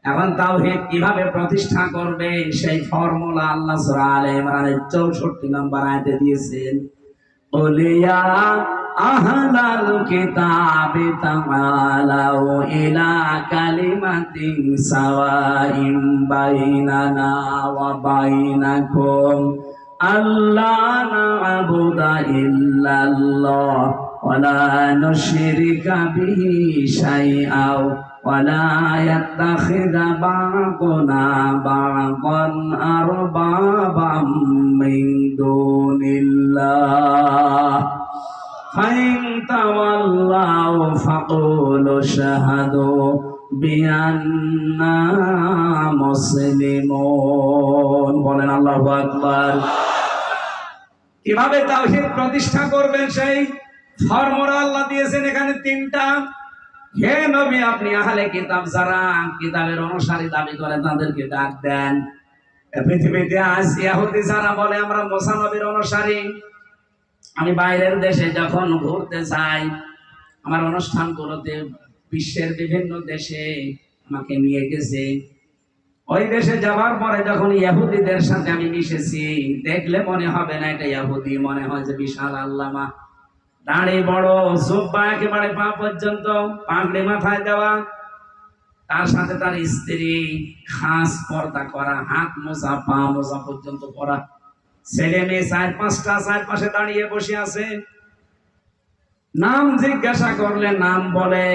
এখন তাওহীদ কিভাবে প্রতিষ্ঠা করবে সেই ফর্মুলা আল্লাহ সূরা আলে ইমরানের 64 নম্বর আয়াতে দিয়েছেন। ওলিয়া আহলাল কিতাবি তাআলাউ ইলা কালিমাতিন সাওয়াইন বাইনানা ওয়া বাইনাকুম আল্লা না'বুদা ইল্লাল্লাহ ওয়া লা নুশরিকা বিহি শাইআও ওয়া লা ইয়াত্তাখিযা বা'দুনা বা'দান আরবাবাম মিন দুনিল্লাহ ফাইন তাওয়াল্লাউ ফাকুলু শাহাদু বিআন্না মুসলিমুন। বলেন আল্লাহু আকবার। কিভাবে তাওহীদ প্রতিষ্ঠা করবেন সেই ফর্মুলা আল্লাহ দিয়েছেন এখানে তিনটা। হে নবী, আপনি আহলে কিতাব যারা কিতাবের অনুসারী দাবি করে তাদেরকে ডাক দেন। পৃথিবীতে আজ ইহুদি যারা বলে আমরা মুসা নবীর অনুসারী, আমি বাইরের দেশে যখন ঘুরতে যাই, আমার অনুষ্ঠানগুলোতে বিশ্বের বিভিন্ন দেশে আমাকে নিয়ে গেছে। ওই দেশে যাওয়ার পরে যখন ইহুদিদের সাথে আমি মিশেছি, দেখলে মনে হবে না এটা ইহুদি, মনে হয় যে বিশাল আল্লামা, দাড়ি বড়, জুব্বা একেবারে পা পর্যন্ত, পাগড়ি মাথায় দেওয়া, তার সাথে তার স্ত্রী খাস পর্দা করা, হাত মোজা পা মোজা পর্যন্ত পরা, ছেলে মেয়ে চারপাশে দাঁড়িয়ে বসে আছে। নাম জিজ্ঞাসা করলে নাম বলে,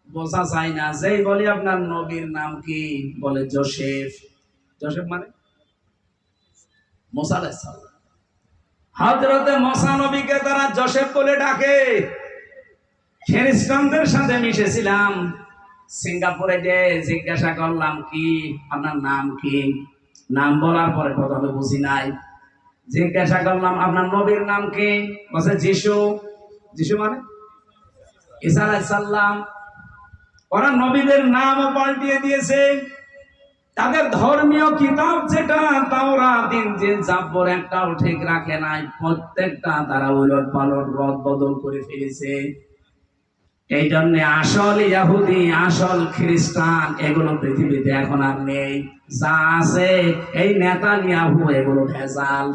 বোঝা যায় না। যেই বলি আপনার নবীর নাম কি, বলে যোসেফ। যোসেফ মানে মুসা আলাইহিস সালাম। হযরতে মুসা নবীকে তারা যোসেফ বলে ডাকে। খ্রিস্টানদের সাথে মিশেছিলাম সিঙ্গাপুরে, যে জিজ্ঞাসা করলাম কি আপনার নাম কি, নাম বলার পরে প্রথমে বুঝি নাই, জিজ্ঞাসা করলাম আপনার নবীর নাম কি, বলছে যিশু। যিশু মানে ঈসা আলাইহিস সালাম। ওরা নবীদের নামও পাল্টিয়ে দিয়েছে। তাদের ধর্মীয় কিতাব যেটা তাওরাত, ইনজিল, জাবর একটাও ঠিক রাখে নাই, প্রত্যেকটা তারা উলট পালট রদ বদল করে ফেলেছে। এই জন্য আসল ইহুদি, আসল খ্রিস্টান এগুলো পৃথিবীতে এখন আর নেই। যা আছে এই নেতানিয়াহু, এগুলো ভেজাল।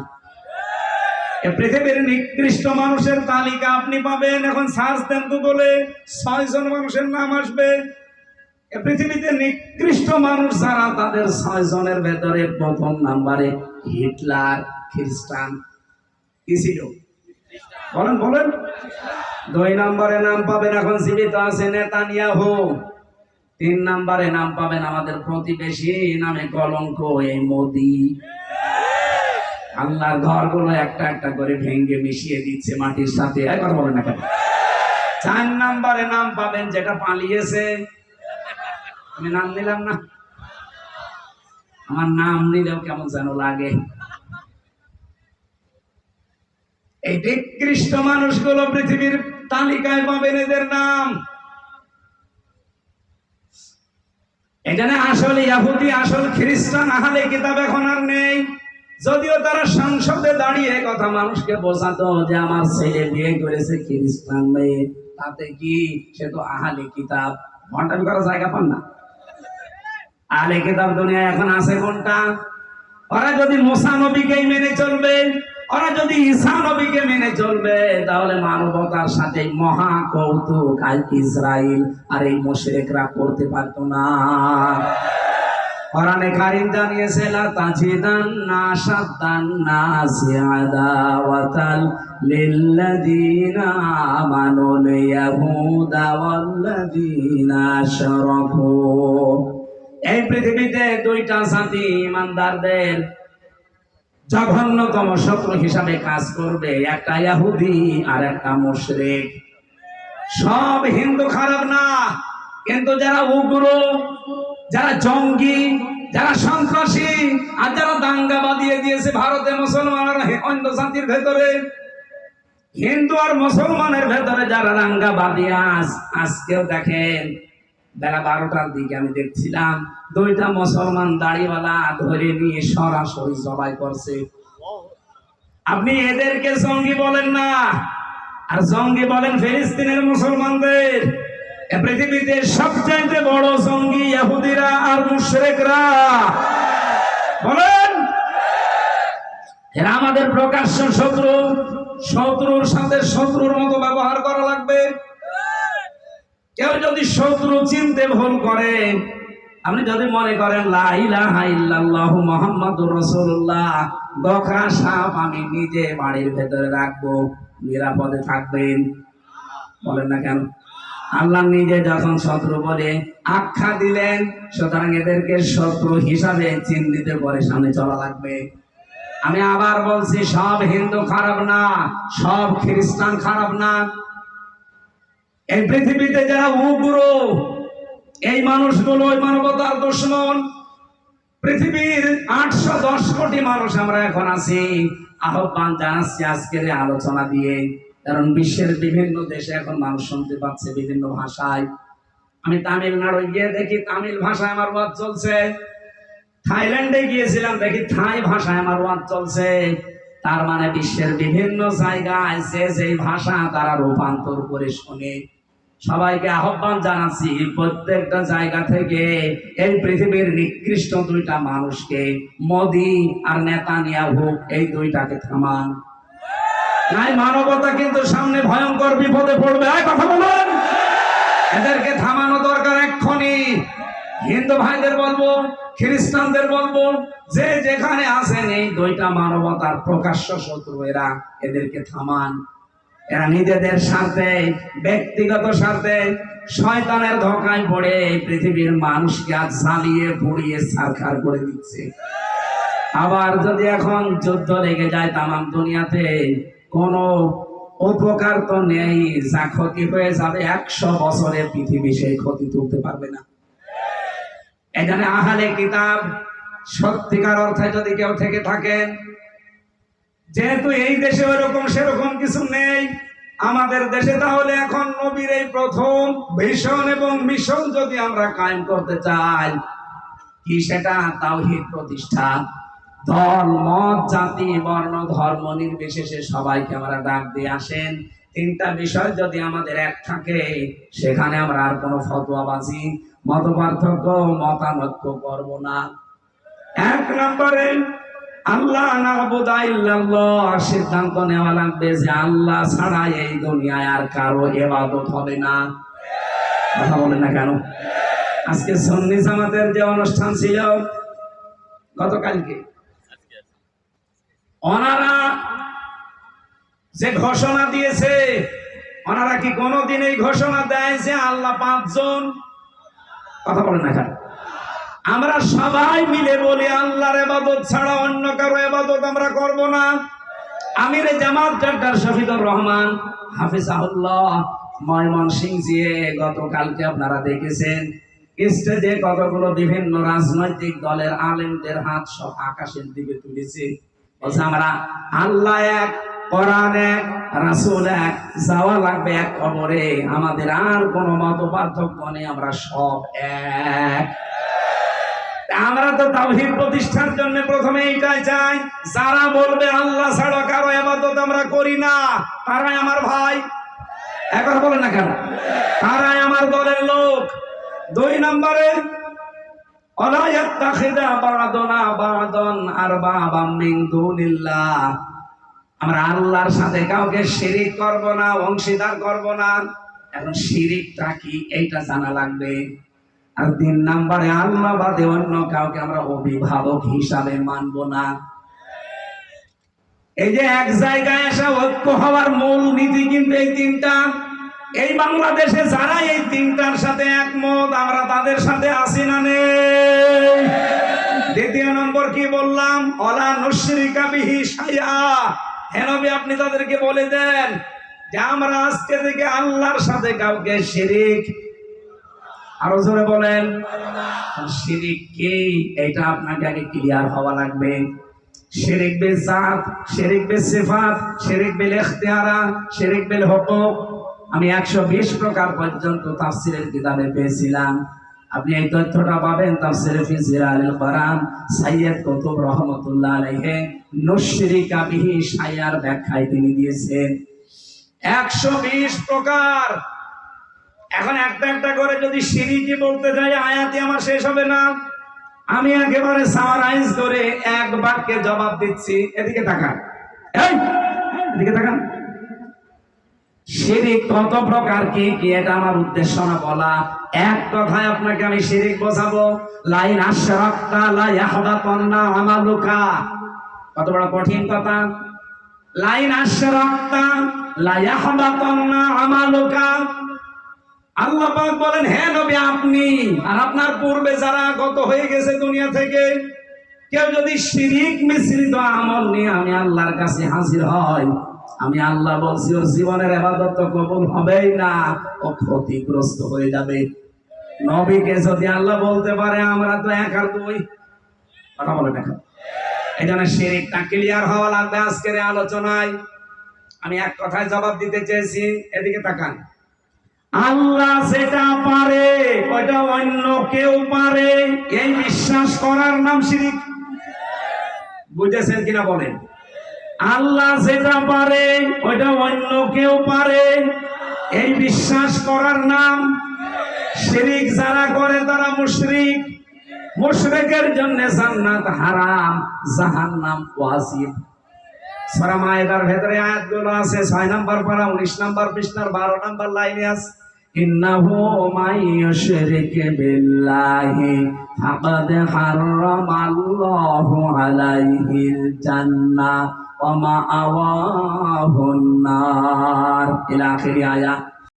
পৃথিবীর নিকৃষ্ট মানুষের তালিকা আপনি পাবেন, এখন সার্চ দেন গুগলে, 6 জন মানুষের নাম আসবে। পৃথিবীতে নিকৃষ্ট মানুষ যারা, তাদের 6 জনের ভেতরে প্রথম নাম্বারে হিটলার, খ্রিস্টান। কি ছিল? বলেন বলেন। 2 নম্বরে নাম পাবেন, এখন জীবিত আছে, নেতানিয়াহু। 3 নম্বরে নাম পাবেন আমাদের প্রতিবেশী, নামে কলঙ্ক, এই মোদি। আল্লাহর ঘরগুলো একটা একটা করে ভেঙ্গে মিশিয়ে দিচ্ছে মাটির সাথে। একবার বলেন না কেন? 4 নম্বরে নাম পাবেন যেটা পালিয়েছে, আমি নাম নিলাম না, আমার নাম নিলেও কেমন যেন লাগে। এই নিকৃষ্ট মানুষগুলো পৃথিবীর তালিকায় পাবেন এদের নাম। এখানে আসল ইহুদি, আসল খ্রিস্টান, আহলে কিতাব এখন আর নেই। যদিও তারা সংসদে দাঁড়িয়ে কথা মানুষকে বোঝাতো যে আমার ছেলে বিয়ে করেছে খ্রিস্টান মেয়ে, তাতে কি, সে তো আহলে কিতাব। ঘন্টামি করার জায়গা পান না। আহলে কিতাব দুনিয়া এখন আছে কোনটা? ওরা যদি মুসা নবীকেই মেনে চলবে, ওরা যদি ঈসা নবীকে মেনে চলবে, তাহলে মানবতার সাথে মহা কৌতুক ইসরাইল আর এই মুশরিকরা করতে পারতো না। কোরআনে কারীম জানিয়েছে লা তাজিদান্না শাদ্দান্নাসি আদাওয়াতাল লিল্লাযীনা আমানুল ইয়াহুদা ওয়াল্লাযীনা আশরাকু। এই পৃথিবীতে দুইটা জাতি ইমানদারদের জঘন্যতম শত্রু হিসাবে কাজ করবে, একটা ইহুদি আর একটা মুশরিক। সব হিন্দু খারাপ না, কিন্তু যারা উগ্র, যারা জঙ্গি, যারা সন্ত্রাসী আর যারা দাঙ্গা বাঁধিয়ে দিয়েছে ভারতে মুসলমান আর অন্য জাতির ভেতরে, হিন্দু আর মুসলমানের ভেতরে যারা দাঙ্গা বাঁধিয়ে আজকেও দেখেন বেলা 12টার দিকে আমি দেখছিলাম দুইটা মুসলমান দাড়িওয়ালা ধরে নিয়ে সরাসরি জবাই করছে। আপনি এদেরকে জঙ্গি বলেন না, আর জঙ্গি বলেন ফিলিস্তিনের মুসলমানদের। পৃথিবীতে সবচাইতে বড় জঙ্গি ইহুদিরা আর মুশরিকরা। বলেন, এরা আমাদের প্রকাশ্য শত্রু। শত্রুর সাথে শত্রুর মতো ব্যবহার করা লাগবে। কেউ যদি শত্রু চিনতে ভুল করে, আপনি যদি মনে করেন লা ইলাহা ইল্লাল্লাহু মুহাম্মাদুর রাসূলুল্লাহ, গোখরা সাপ আমি নিজে বাড়ির ভেতরে রাখবো, নিরাপদে থাকবেন, বলেন না কেন? আল্লাহ নিজে যখন শত্রু বলে আখ্যা দিলেন, সুতরাং এদেরকে শত্রু হিসাবে চিহ্নিত করে সামনে চলা লাগবে। আমি আবার বলছি, সব হিন্দু খারাপ না, সব খ্রিস্টান খারাপ না। এই পৃথিবীতে যারা উগ্র, এই মানুষগুলো ওই মানবতার দুশমন। পৃথিবীর 810 কোটি মানুষ আমরা এখন আছি। আহ্বান জানাচ্ছি আজকের আলোচনা দিয়ে, কারণ বিশ্বের বিভিন্ন দেশে এখন মানুষ শুনতে পাচ্ছে বিভিন্ন ভাষায়। আমি তামিলনাড়ু গিয়ে দেখি তামিল ভাষায় আমার ওয়াজ চলছে। থাইল্যান্ডে গিয়েছিলাম, দেখি থাই ভাষায় আমার ওয়াজ চলছে। তার মানে বিশ্বের বিভিন্ন জায়গায় যে যেই ভাষা তারা রূপান্তর করে শোনে। সবাইকে আহ্বান জানাচ্ছি, প্রত্যেকটা জায়গা থেকে এই পৃথিবীর নিকৃষ্ট দুইটা মানুষকে, মোদি আর নেতানিয়াহু, এই দুইটাকে থামান। নাই মানবতা কিন্তু সামনে ভয়ঙ্কর বিপদে পড়বে। কথা বলেন, এদেরকে থামানো দরকার এক্ষুনি। হিন্দু ভাইদের বলবো, খ্রিস্টানদের বলবো, যে যেখানে আছেন এই দুইটা মানবতার প্রকাশ্য শত্রু এরা, এদেরকে থামান। এরা নিজেদের স্বার্থে, ব্যক্তিগত স্বার্থে শয়তানের ধোঁকায় পড়ে পৃথিবীর মানুষকে আজ জ্বালিয়ে পুড়িয়ে ছারখার করে দিচ্ছে। আবার যদি এখন যুদ্ধ লেগে যায় তামাম দুনিয়াতে, কোনো উপকার তো নেই, যা ক্ষতি হয়ে যাবে 100 বছরে পৃথিবী সেই ক্ষতি তুলতে পারবে না। এখানে আহলে কিতাব সত্যিকার অর্থে যদি কেউ থেকে থাকেন, যেহেতু এই দেশে ওরকম সেরকম কিছু নেই আমাদের দেশে, তাহলে এখন নবীর এই প্রথম ভিশন এবং মিশন যদি আমরা কায়েম করতে চাই, কি সেটা তাওহীদ প্রতিষ্ঠা। দল মত জাতি বর্ণ ধর্ম নির্বিশেষে সবাইকে আমরা ডাক দিয়ে আসেন। 3টা বিষয় যদি আমাদের এক থাকে, সেখানে আমরা আর কোনো ফতোয়াবাজি, মত পার্থক্য, মতানৈক্য করব না। 1 নম্বরে আল্লাহ না'বুদা ইল্লাল্লাহ, সিদ্ধান্ত নেওয়া লাগবে যে আল্লাহ ছাড়া এই দুনিয়ায় আর কারো ইবাদত হবে না। কথা বলেন না কেন? আজকে সুন্নি জামাতের যে অনুষ্ঠান ছিল গতকালকে, ওনারা যে ঘোষণা দিয়েছে, ওনারা কি কোনোদিন এই ঘোষণা দেয় যে আল্লাহ 5 জন? কথা বলেন না কেন? আমরা সবাই মিলে বলি আল্লাহর ইবাদত ছাড়া অন্য কারো ইবাদত আমরা করব না। আমির জামাত ডক্টর শফিকুর রহমান হাফিজাহুল্লাহ ময়মনসিংহ গতকালকে আপনারা দেখেছেন স্টেজে কতগুলো বিভিন্ন রাজনৈতিক দলের আলেমদের হাত সব আকাশের দিকে তুলেছে, বলছে আমরা আল্লাহ এক, কোরআন এক, রাসূল এক, যাওয়া লাগবে এক কবরে, আমাদের আর কোনো মত পার্থক্য নেই, আমরা সব এক। আমরা তো তাওহীদ প্রতিষ্ঠার জন্য প্রথমে এইটাই চাই, যারা বলবে আল্লাহ ছাড়া কারো ইবাদত আমরা করি না, তারাই আমার ভাই। একবার বলেন না কেন? তারাই আমার দলের লোক। 2 নম্বরে ওয়ালা ইয়াত্তাখিযা বা'দুনা বা'দান আরবাবাম মিন দুনিল্লাহ, আমরা আল্লাহর সাথে কাউকে শিরিক করব না, অংশীদার করব না। এখন শিরিকটা কি এইটা জানা লাগবে। আর 3 নম্বরে আল্লাহ বাদে অন্য কাউকে আমরা অভিভাবক হিসাবে মানব না। এই যে এক জায়গায় এসে ঐক্য হওয়ার মূল নীতি কিন্তু এই 3টা। এই বাংলাদেশে যারা এই 3টার সাথে একমত, আমরা তাদের সাথে আছি না নেই? 2 নম্বর কি বললাম? ওয়ালা নুশরিকা বিহি শাইআ। হে নবী, আপনি তাদেরকে বলে দেন যে আমরা আজকে থেকে আল্লাহর সাথে কাউকে শিরিক, আরো জোরে বলেন, শিরিক কি এটা আপনাকে আগে ক্লিয়ার হওয়া লাগবে। শিরিক বিল জাত, শিরিক বিল সিফাত, শিরিক বিল ইখতিয়ারা, শিরিক বিল হুকুক। আমি 120 প্রকার পর্যন্ত তাফসীরের কিতাবে পেয়েছিলাম। আপনি এই তথ্যটা পাবেন তাফসীরে ফি জিলালিল কোরআন, সাইয়্যিদ কুতুব রাহমাতুল্লাহ আলাইহি নুশরিকা বিহি শাইআর ব্যাখ্যায় তিনি দিয়েছেন 120 প্রকার। এখন একটা একটা করে যদি শিরিকি বলতে যাই, আয়াতই আমার শেষ হবে না। আমি একেবারে সামারাইজ করে এক বাক্যে জবাব দিচ্ছি। এদিকে তাকান, এই এদিকে তাকান। শিরিক কত প্রকার কি কি এটা আমার উদ্দেশ্য না বলা। এক কথায় আপনাকে আমি শিরিক বোঝাবো, লাইন আশরাকতা লা ইয়াহবাতান্না আমালুকা। কত বড় কঠিন কথা। লাইন আশরাকতা লা ইয়াহবাতান্না আমালুকা। আল্লাহ পাক বলেন, হে নবী, আপনি আর আপনার পূর্বে যারা গত হয়ে গেছে দুনিয়া থেকে, কেউ যদি শিরিক মিশ্রিত আমল নিয়ে আমি আল্লাহর কাছে হাজির হয়, আমি আল্লাহ বলছি ওর জীবনের ইবাদত তো কবুল হবেই না, ও ক্ষতিগ্রস্ত হয়ে যাবে। নবীকে যদি আল্লাহ বলতে পারে, আমরা তো 1 আর 2, কথা বলে দেখো। এই জন্য শিরিকটা ক্লিয়ার হওয়া লাগবে আজকের আলোচনায়। আমি এক কথায় জবাব দিতে চেয়েছি, এদিকে তাকান। আল্লাহ যেটা পারে ওইটা অন্য কেউ পারে, এই বিশ্বাস করার নাম শিরিক। বুঝেছেন কিনা বলেন? আল্লাহ যেটা পারে ওইটা অন্য কেউ পারে, এই বিশ্বাস করার নাম শিরিক। যারা করে তারা মুশরিক। মুশরিকের জন্য জান্নাত হারাম, জাহান্নাম ওয়াজিব। সূরা মায়েদার ভেতরে আয়াতগুলো আছে, 6 নম্বর পারা 19 নম্বর পৃষ্ঠার 12 নম্বর লাইনে আছে, ইন্নাহু মাইয়ুশরিক বিল্লাহি ফাকাদ হারামাল্লাহু আলাইহিল জান্নাহ ওয়া মাআওয়াহুন নার, ইলা আখিরি আয়াত।